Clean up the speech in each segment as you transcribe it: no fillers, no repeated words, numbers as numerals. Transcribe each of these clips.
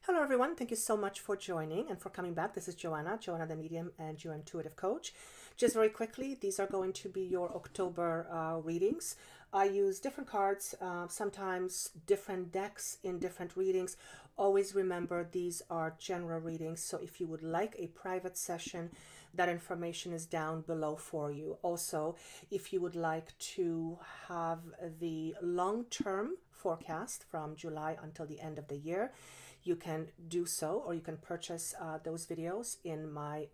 Hello everyone, thank you so much for joining and for coming back. This is Joanna the medium and your intuitive coach. Just very quickly, these are going to be your October readings. I use different cards, sometimes different decks in different readings. Always remember these are general readings, so if you would like a private session, that information is down below for you. Also, if you would like to have the long-term forecast from July until the end of the year, you can do so, or you can purchase those videos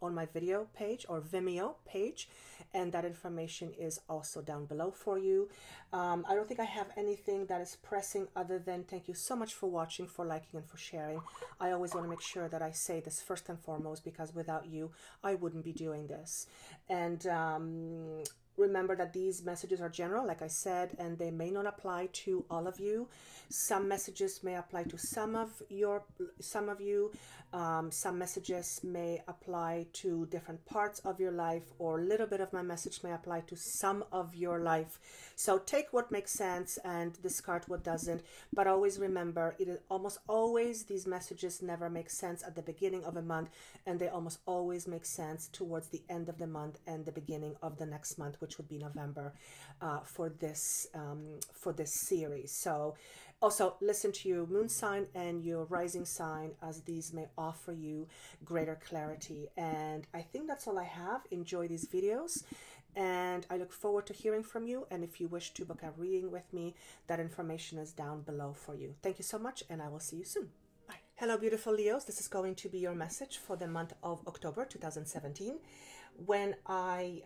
on my video page or Vimeo page, and that information is also down below for you. I don't think I have anything that is pressing other than thank you so much for watching, for liking, and for sharing. I always want to make sure that I say this first and foremost, because without you, I wouldn't be doing this. And remember that these messages are general, like I said, and they may not apply to all of you. Some messages may apply to some of you. Some messages may apply to different parts of your life, or a little bit of my message may apply to some of your life. So take what makes sense and discard what doesn't. But always remember, it is almost always, these messages never make sense at the beginning of a month, and they almost always make sense towards the end of the month and the beginning of the next month, which would be November, for this series. So also listen to your moon sign and your rising sign, as these may offer you greater clarity. And I think that's all I have. Enjoy these videos, and I look forward to hearing from you. And if you wish to book a reading with me, that information is down below for you. Thank you so much, and I will see you soon. Bye. Hello, beautiful Leos. This is going to be your message for the month of October 2017. When I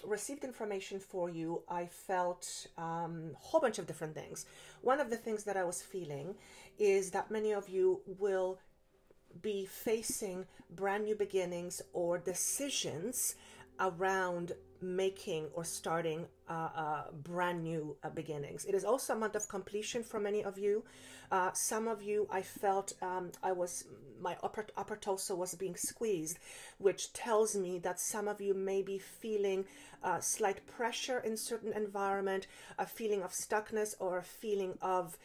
received information for you, I felt a whole bunch of different things. One of the things that I was feeling is that many of you will be facing brand new beginnings or decisions around making or starting brand new beginnings. It is also a month of completion for many of you. Some of you, I felt my upper torso was being squeezed, which tells me that some of you may be feeling slight pressure in certain environment, a feeling of stuckness, or a feeling of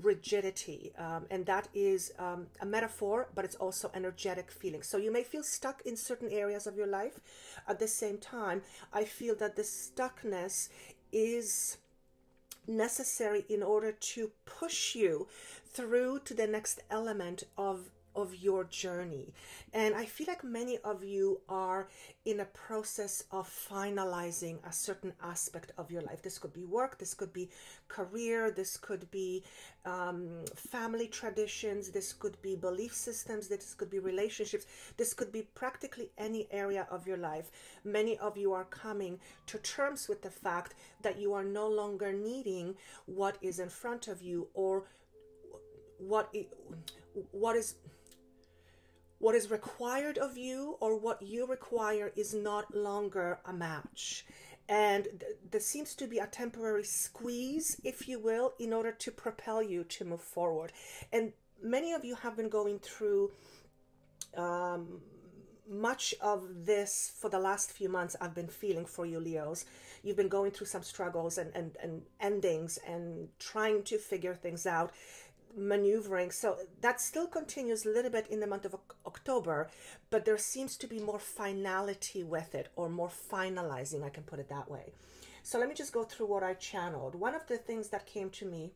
rigidity. And that is a metaphor, but it's also energetic feeling. So you may feel stuck in certain areas of your life. At the same time, I feel that this stuckness is necessary in order to push you through to the next element of your journey. And I feel like many of you are in a process of finalizing a certain aspect of your life. This could be work, this could be career, this could be family traditions, this could be belief systems, this could be relationships, this could be practically any area of your life. Many of you are coming to terms with the fact that you are no longer needing what is in front of you, or what is required of you, or what you require is not longer a match. And there seems to be a temporary squeeze, if you will, in order to propel you to move forward. And many of you have been going through much of this for the last few months. I've been feeling for you, Leos. You've been going through some struggles and endings, and trying to figure things out, maneuvering. So that still continues a little bit in the month of October, but there seems to be more finality with it, or more finalizing, I can put it that way. So let me just go through what I channeled. One of the things that came to me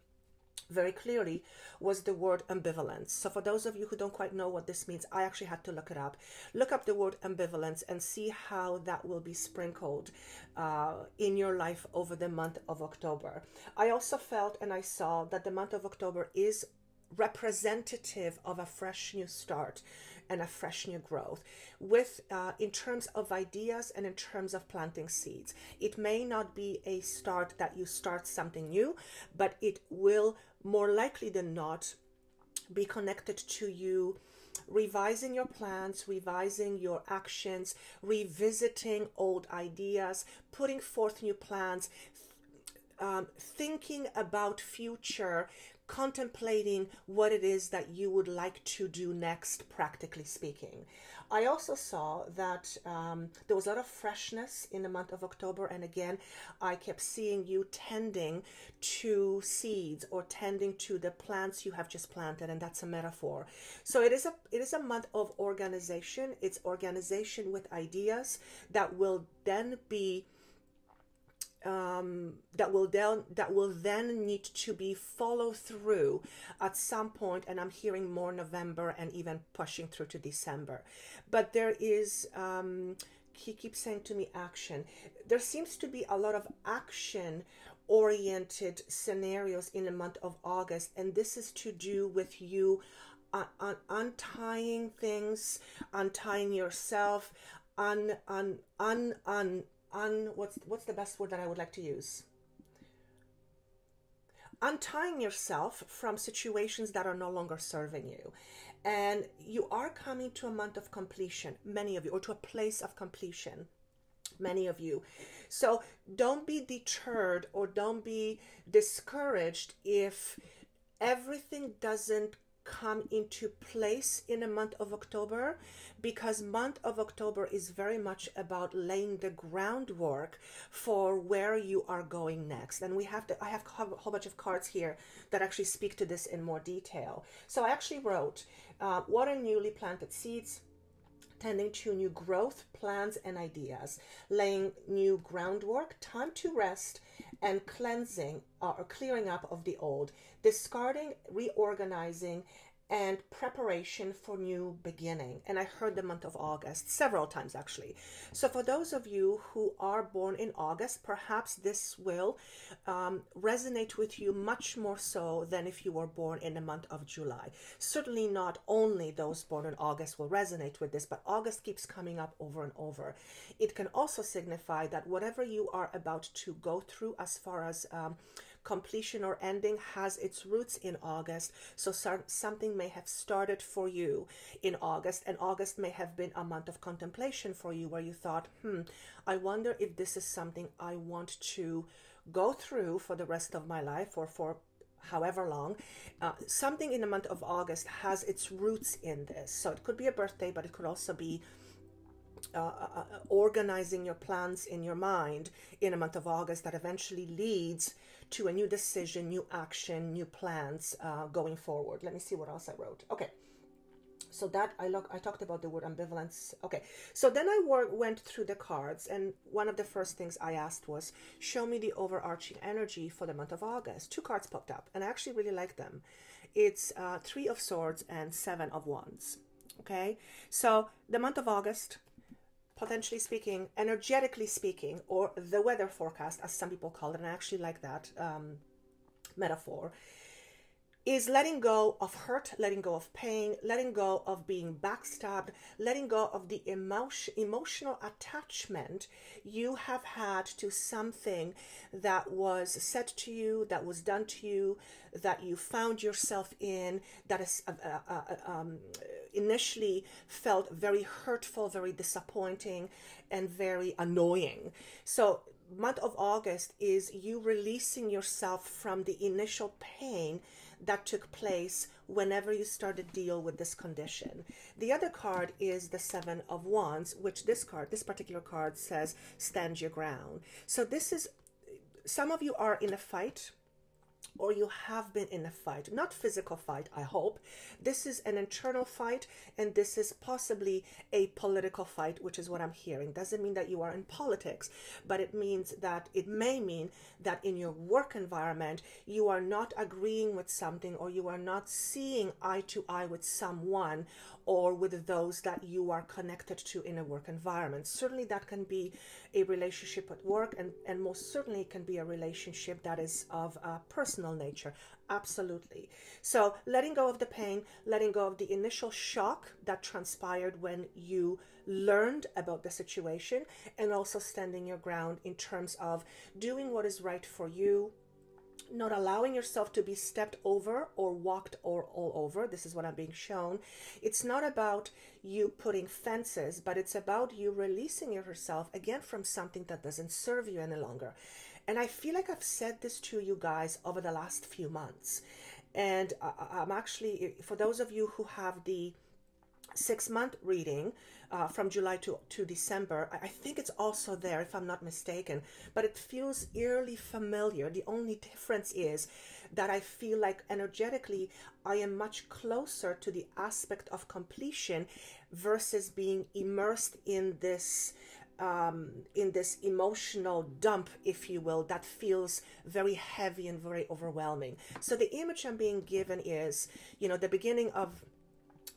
very clearly was the word ambivalence. So for those of you who don't quite know what this means, I actually had to look it up. Look up the word ambivalence and see how that will be sprinkled in your life over the month of October. I also felt and I saw that the month of October is representative of a fresh new start and a fresh new growth, with in terms of ideas and in terms of planting seeds. It may not be a start that you start something new, but it will more likely than not be connected to you revising your plans, revising your actions, revisiting old ideas, putting forth new plans, thinking about future contemplating what it is that you would like to do next, practically speaking. I also saw that there was a lot of freshness in the month of October, and again, I kept seeing you tending to seeds or tending to the plants you have just planted, and that's a metaphor. So it is a month of organization. It's organization with ideas that will then be that will then need to be followed through at some point, and I'm hearing more November and even pushing through to December. But there is he keeps saying to me action. There seems to be a lot of action oriented scenarios in the month of August, and this is to do with you untying things, untying yourself, what's the best word that I would like to use? Untying yourself from situations that are no longer serving you. And you are coming to a month of completion, many of you, or to a place of completion, many of you. So don't be deterred or don't be discouraged if everything doesn't come into place in the month of October, because month of October is very much about laying the groundwork for where you are going next. And I have a whole bunch of cards here that actually speak to this in more detail. So I actually wrote water newly planted seeds, tending to new growth, plans and ideas, laying new groundwork, time to rest, and cleansing or clearing up of the old, discarding, reorganizing, and preparation for new beginning. And I heard the month of August several times actually. So for those of you who are born in August, perhaps this will resonate with you much more so than if you were born in the month of July. Certainly not only those born in August will resonate with this, but August keeps coming up over and over. It can also signify that whatever you are about to go through as far as completion or ending has its roots in August. So something may have started for you in August, and August may have been a month of contemplation for you where you thought, I wonder if this is something I want to go through for the rest of my life or for however long. Something in the month of August has its roots in this. So it could be a birthday, but it could also be organizing your plans in your mind in a month of August that eventually leads to a new decision, new action, new plans going forward. Let me see what else I wrote. Okay, so that I talked about the word ambivalence. Okay, so then I went through the cards, and one of the first things I asked was, show me the overarching energy for the month of August. 2 cards popped up, and I actually really like them. It's 3 of Swords and 7 of Wands. Okay, so the month of August, potentially speaking, energetically speaking, or the weather forecast, as some people call it, and I actually like that metaphor, is letting go of hurt, letting go of pain, letting go of being backstabbed, letting go of the emotional attachment you have had to something that was said to you, that was done to you, that you found yourself in, that is initially felt very hurtful, very disappointing, and very annoying. So month of August is you releasing yourself from the initial pain that took place whenever you started to deal with this condition. The other card is the 7 of Wands, which this particular card says, stand your ground. So this is, some of you are in a fight, or you have been in a fight, not physical fight, I hope. This is an internal fight, and this is possibly a political fight, which is what I'm hearing. Doesn't mean that you are in politics, but it means that, it may mean that in your work environment, you are not agreeing with something, or you are not seeing eye to eye with someone, or with those that you are connected to in a work environment. Certainly that can be a relationship at work, and most certainly it can be a relationship that is of a personal nature. Absolutely. So letting go of the pain, letting go of the initial shock that transpired when you learned about the situation, and also standing your ground in terms of doing what is right for you, not allowing yourself to be stepped over or walked all over. This is what I'm being shown. It's not about you putting fences, but it's about you releasing yourself again from something that doesn't serve you any longer. And I feel like I've said this to you guys over the last few months. And I'm actually, for those of you who have the 6-month reading from July to December, I think it's also there if I'm not mistaken, but it feels eerily familiar. The only difference is that I feel like energetically I am much closer to the aspect of completion versus being immersed in this emotional dump, if you will, that feels very heavy and very overwhelming. So the image I'm being given is, the beginning of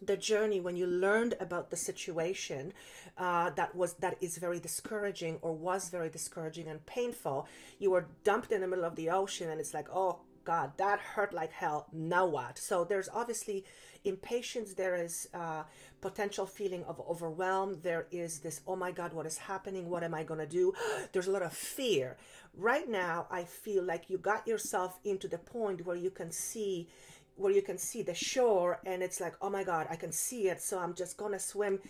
the journey when you learned about the situation that is very discouraging, or was very discouraging and painful. You were dumped in the middle of the ocean, and it's like, oh God, that hurt like hell. Now what? So there's obviously impatience. There is potential feeling of overwhelm. There is this, oh my God, what is happening? What am I going to do? There's a lot of fear. Right now, I feel like you got yourself into the point where you can see the shore, and it's like, oh my God, I can see it. So I'm just going to swim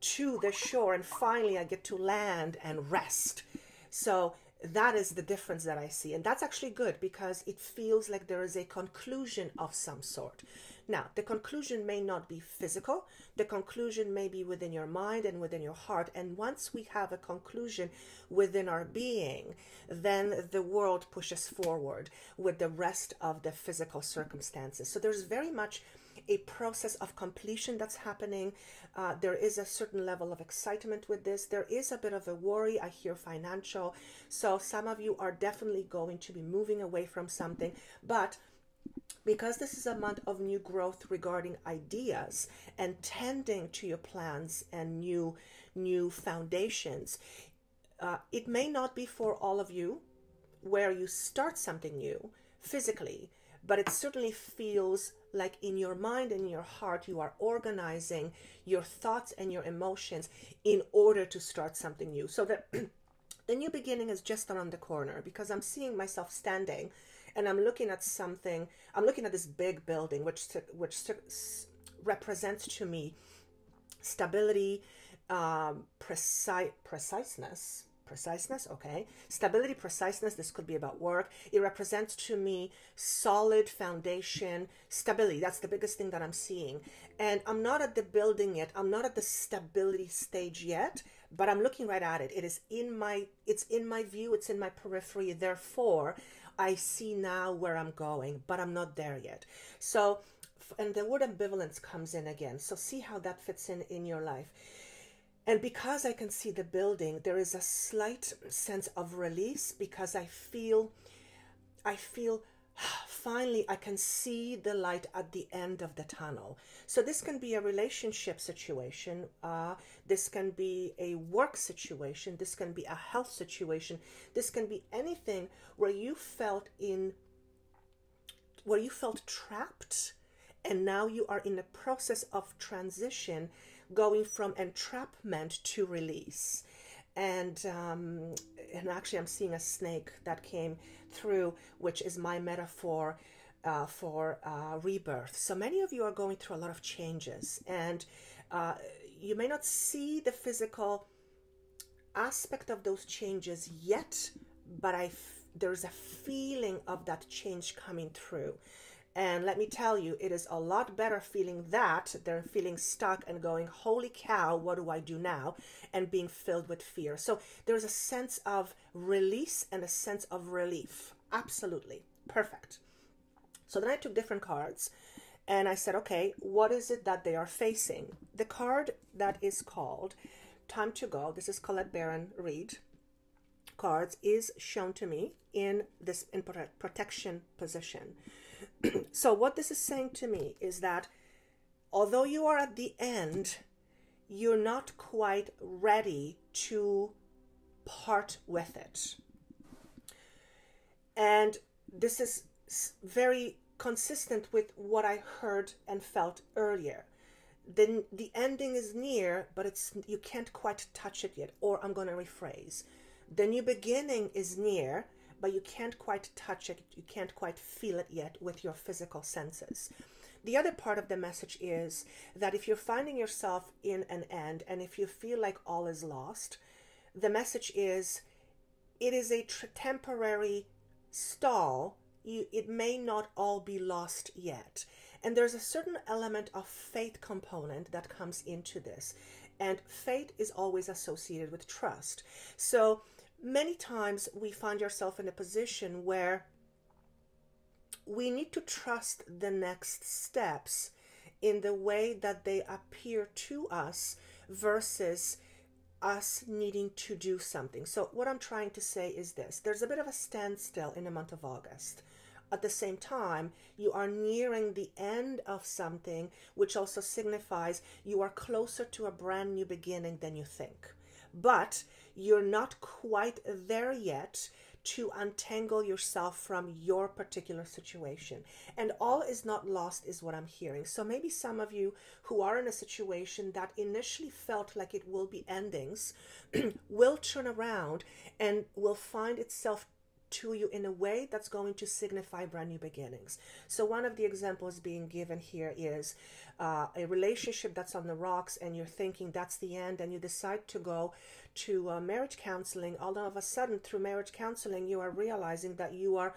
to the shore, and finally I get to land and rest. So that is the difference that I see. And that's actually good, because it feels like there is a conclusion of some sort. Now, the conclusion may not be physical. The conclusion may be within your mind and within your heart. And once we have a conclusion within our being, then the world pushes forward with the rest of the physical circumstances. So there's very much a process of completion that's happening. There is a certain level of excitement with this. There is a bit of a worry. I hear financial. So some of you are definitely going to be moving away from something. But because this is a month of new growth regarding ideas and tending to your plans and new foundations, it may not be for all of you where you start something new physically, but it certainly feels like in your mind and in your heart, you are organizing your thoughts and your emotions in order to start something new. So that the new beginning is just around the corner, because I'm seeing myself standing and I'm looking at something. I'm looking at this big building, which represents to me stability, preciseness, okay. Stability, preciseness, this could be about work. It represents to me solid foundation, stability. That's the biggest thing that I'm seeing. And I'm not at the building yet. I'm not at the stability stage yet, but I'm looking right at it. It's in my view, it's in my periphery. Therefore, I see now where I'm going, but I'm not there yet. So, and the word ambivalence comes in again. So see how that fits in your life. And because I can see the building, there is a slight sense of release, because I feel finally I can see the light at the end of the tunnel. So this can be a relationship situation. This can be a work situation. This can be a health situation. This can be anything where you felt trapped, and now you are in the process of transition, going from entrapment to release. And actually I'm seeing a snake that came through, which is my metaphor for rebirth. So many of you are going through a lot of changes, and you may not see the physical aspect of those changes yet, but there's a feeling of that change coming through. And let me tell you, it is a lot better feeling that than feeling stuck and going, holy cow, what do I do now? And being filled with fear. So there's a sense of release and a sense of relief. Absolutely. Perfect. So then I took different cards and I said, okay, what is it that they are facing? The card that is called Time to Go, this is Colette Baron Reed cards, is shown to me in protection position. So what this is saying to me is that although you are at the end, you're not quite ready to part with it. And this is very consistent with what I heard and felt earlier. Then the ending is near, but you can't quite touch it yet. Or I'm going to rephrase. The new beginning is near, but you can't quite touch it, you can't quite feel it yet with your physical senses. The other part of the message is that if you're finding yourself in an end, and if you feel like all is lost, the message is, it is a temporary stall it may not all be lost yet. And there's a certain element of faith component that comes into this. And faith is always associated with trust. So many times we find ourselves in a position where we need to trust the next steps in the way that they appear to us versus us needing to do something. So what I'm trying to say is this: there's a bit of a standstill in the month of August. At the same time, you are nearing the end of something, which also signifies you are closer to a brand new beginning than you think. But you're not quite there yet to untangle yourself from your particular situation. And all is not lost is what I'm hearing. So maybe some of you who are in a situation that initially felt like it will be endings will turn around and will find itself to you in a way that's going to signify brand new beginnings. So one of the examples being given here is a relationship that's on the rocks, and you're thinking that's the end, and you decide to go to marriage counseling. All of a sudden, through marriage counseling, you are realizing that you are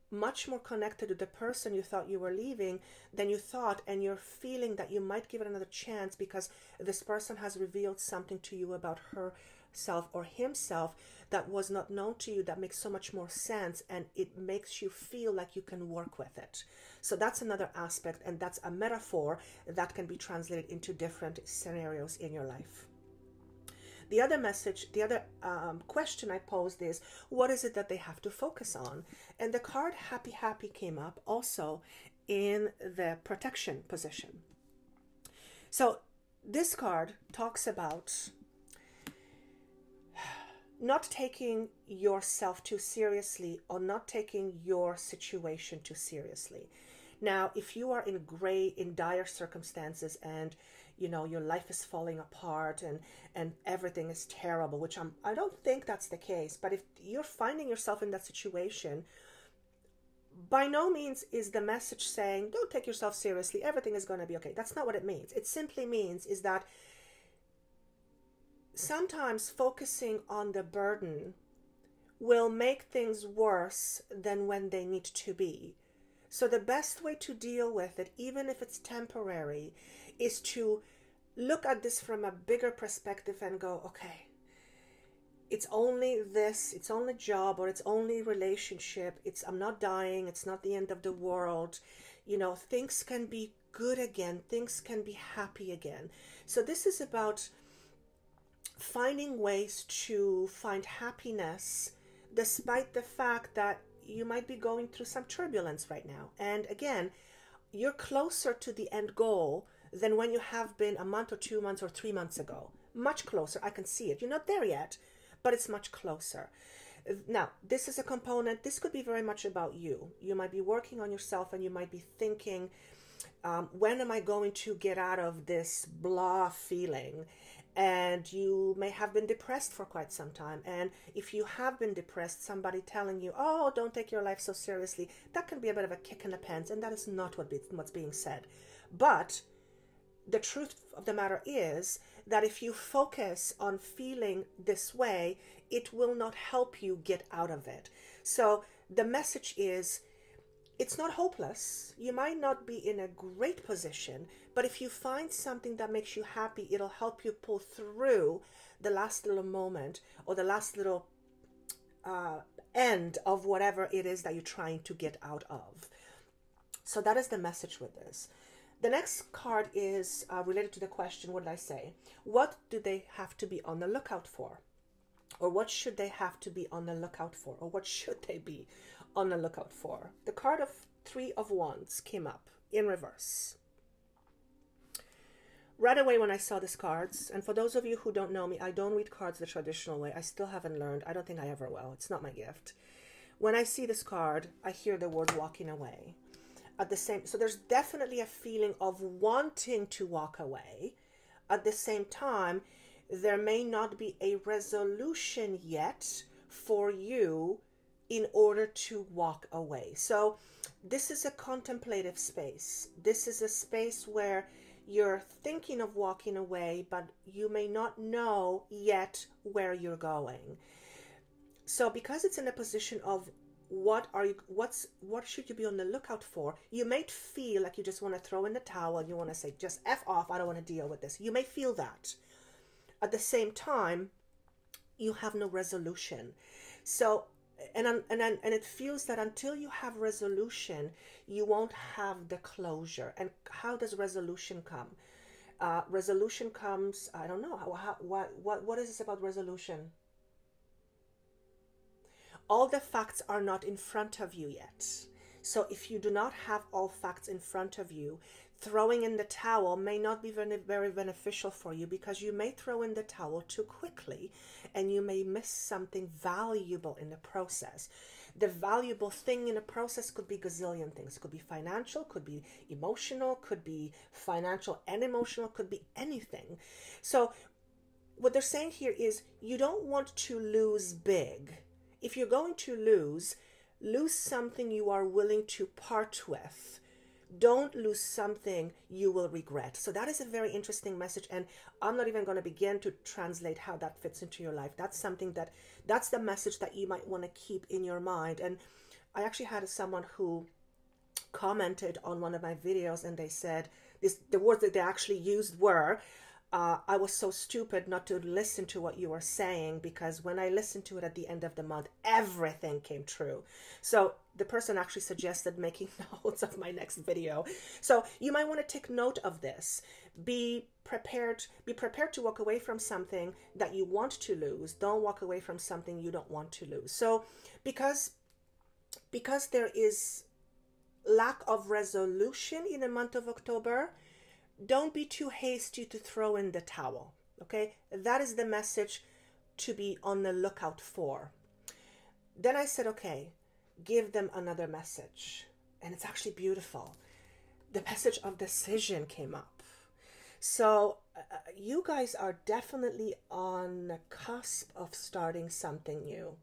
much more connected to the person you thought you were leaving than you thought, and you're feeling that you might give it another chance because this person has revealed something to you about herself or himself that was not known to you, that makes so much more sense, and it makes you feel like you can work with it. So that's another aspect, and that's a metaphor that can be translated into different scenarios in your life. The other message, the other question I posed is, what is it that they have to focus on? And the card Happy Happy came up also in the protection position. So this card talks about not taking yourself too seriously or not taking your situation too seriously. Now, if you are in dire circumstances and you know your life is falling apart and everything is terrible, which I don't think that's the case, but if you're finding yourself in that situation, by no means is the message saying don't take yourself seriously, everything is going to be okay. That's not what it means. It simply means is that sometimes focusing on the burden will make things worse than when they need to be. So the best way to deal with it, even if it's temporary, is to look at this from a bigger perspective and go, okay, it's only this, it's only job, or it's only relationship. I'm not dying. It's not the end of the world. You know, things can be good again. Things can be happy again. So this is about finding ways to find happiness despite the fact that you might be going through some turbulence right now. And again, you're closer to the end goal than when you have been a month or 2 months or 3 months ago. Much closer. I can see it. You're not there yet, but it's much closer. Now, this is a component. This could be very much about you. You might be working on yourself and you might be thinking, when am I going to get out of this blah feeling? And you may have been depressed for quite some time. And if you have been depressed, somebody telling you, oh, don't take your life so seriously, that can be a bit of a kick in the pants. And that is not what's being said. But the truth of the matter is that if you focus on feeling this way, it will not help you get out of it. So the message is, it's not hopeless. You might not be in a great position, but if you find something that makes you happy, it'll help you pull through the last little moment or the last little end of whatever it is that you're trying to get out of. So that is the message with this. The next card is related to the question, what did I say? What do they have to be on the lookout for? Or what should they have to be on the lookout for? Or what should they be on the lookout for? The card of 3 of Wands came up in reverse. Right away when I saw these cards, and for those of you who don't know me, I don't read cards the traditional way. I still haven't learned. I don't think I ever will. It's not my gift. When I see this card, I hear the word walking away. So there's definitely a feeling of wanting to walk away. At the same time, there may not be a resolution yet for you in order to walk away. So this is a contemplative space. This is a space where you're thinking of walking away, but you may not know yet where you're going. So because it's in a position of what should you be on the lookout for? You may feel like you just want to throw in the towel. You want to say, just F off. I don't want to deal with this. You may feel that. At the same time, you have no resolution. So, and it feels that until you have resolution, you won't have the closure. And how does resolution come? Resolution comes, I don't know, what is this about resolution? All the facts are not in front of you yet. So if you do not have all facts in front of you, throwing in the towel may not be very, very beneficial for you, because you may throw in the towel too quickly and you may miss something valuable in the process. The valuable thing in the process could be gazillion things. It could be financial, could be emotional, could be financial and emotional, could be anything. So what they're saying here is you don't want to lose big. If you're going to lose something you are willing to part with. Don't lose something you will regret. So that is a very interesting message, and I'm not even going to begin to translate how that fits into your life. That's the message that you might want to keep in your mind. And I actually had someone who commented on one of my videos, and they said the words that they actually used were, I was so stupid not to listen to what you were saying, because when I listened to it at the end of the month, everything came true. So the person actually suggested making notes of my next video. So you might want to take note of this. Be prepared to walk away from something that you want to lose. Don't walk away from something you don't want to lose. So because there is lack of resolution in the month of October, don't be too hasty to throw in the towel, okay? That is the message to be on the lookout for. Then I said, okay, give them another message. And it's actually beautiful. The message of decision came up. So you guys are definitely on the cusp of starting something new.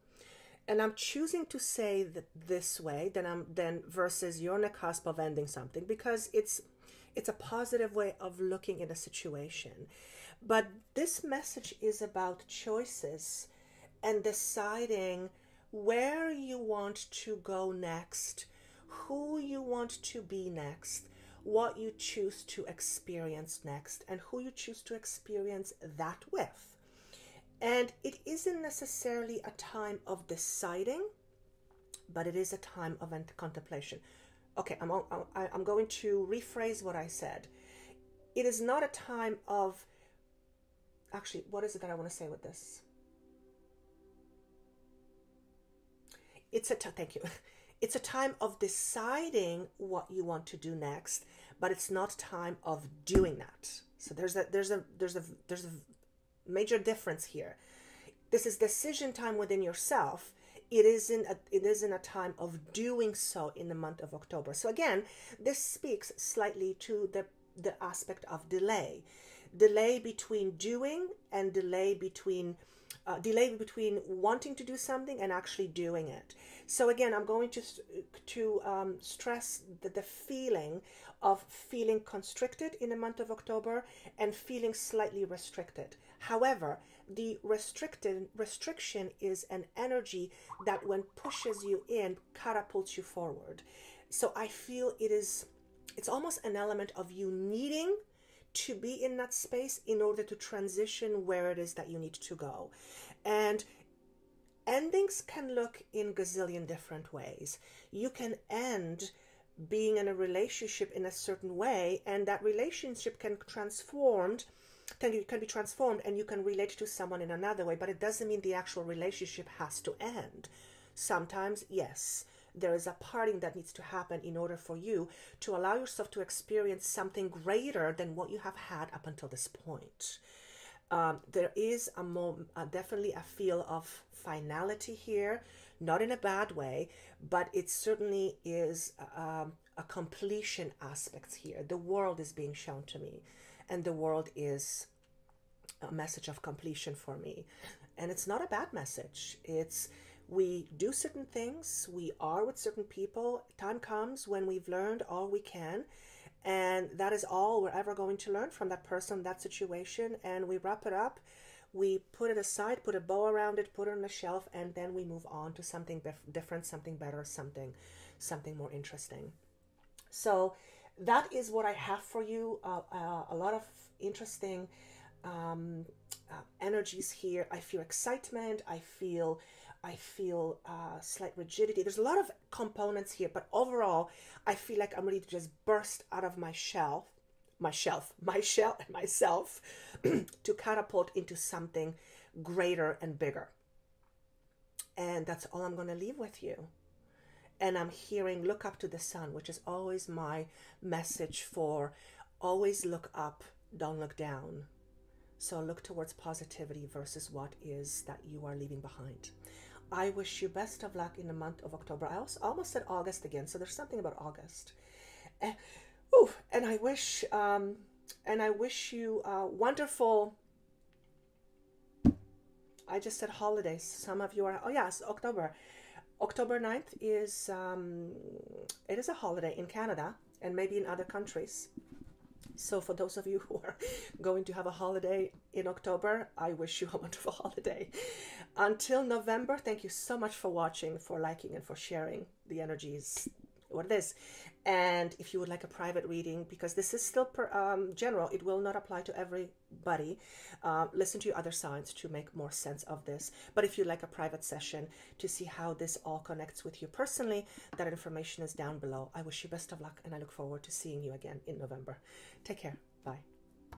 And I'm choosing to say that this way then versus you're on the cusp of ending something, because it's a positive way of looking at a situation. But this message is about choices and deciding where you want to go next, who you want to be next, what you choose to experience next, and who you choose to experience that with. And it isn't necessarily a time of deciding, but it is a time of contemplation. Okay, I'm going to rephrase what I said. It is not a time of, actually, what is it that I want to say with this? Thank you. It's a time of deciding what you want to do next, but it's not time of doing that. So there's a major difference here. This is decision time within yourself. It isn't a time of doing so in the month of October. So again, this speaks slightly to the aspect of delay. Delay between doing and delay between wanting to do something and actually doing it. So again, I'm going to stress the feeling of feeling constricted in the month of October and feeling slightly restricted. However, the restriction is an energy that when pushes you in, catapults you forward. So I feel it's almost an element of you needing to be in that space in order to transition where it is that you need to go. And endings can look in gazillion different ways. You can end being in a relationship in a certain way, and that relationship can be transformed and you can relate to someone in another way, but it doesn't mean the actual relationship has to end. Sometimes, yes, there is a parting that needs to happen in order for you to allow yourself to experience something greater than what you have had up until this point. There is definitely a feel of finality here, not in a bad way, but it certainly is a completion aspect here. The world is being shown to me, and the world is a message of completion for me. And it's not a bad message. We do certain things, we are with certain people. Time comes when we've learned all we can, and that is all we're ever going to learn from that person, that situation, and we wrap it up. we put it aside, put a bow around it, put it on a shelf, and then we move on to something different, something better, something more interesting. So that is what I have for you. A lot of interesting energies here. I feel excitement. I feel slight rigidity. There's a lot of components here, but overall, I feel like I'm ready to just burst out of myself to catapult into something greater and bigger. And that's all I'm going to leave with you. And I'm hearing look up to the sun, which is always my message for always look up, don't look down. So look towards positivity versus what is that you are leaving behind. I wish you best of luck in the month of October. I almost said August again, so there's something about August. And I wish you wonderful. I just said holidays. Some of you are, oh yes, October. October 9th is it is a holiday in Canada and maybe in other countries. So for those of you who are going to have a holiday in October, I wish you a wonderful holiday. Until November, thank you so much for watching, for liking, and for sharing. The energy is what it is. And if you would like a private reading, because this is still general, it will not apply to everybody. Listen to your other signs to make more sense of this. But if you'd like a private session to see how this all connects with you personally, that information is down below. I wish you best of luck, and I look forward to seeing you again in November. Take care. Bye.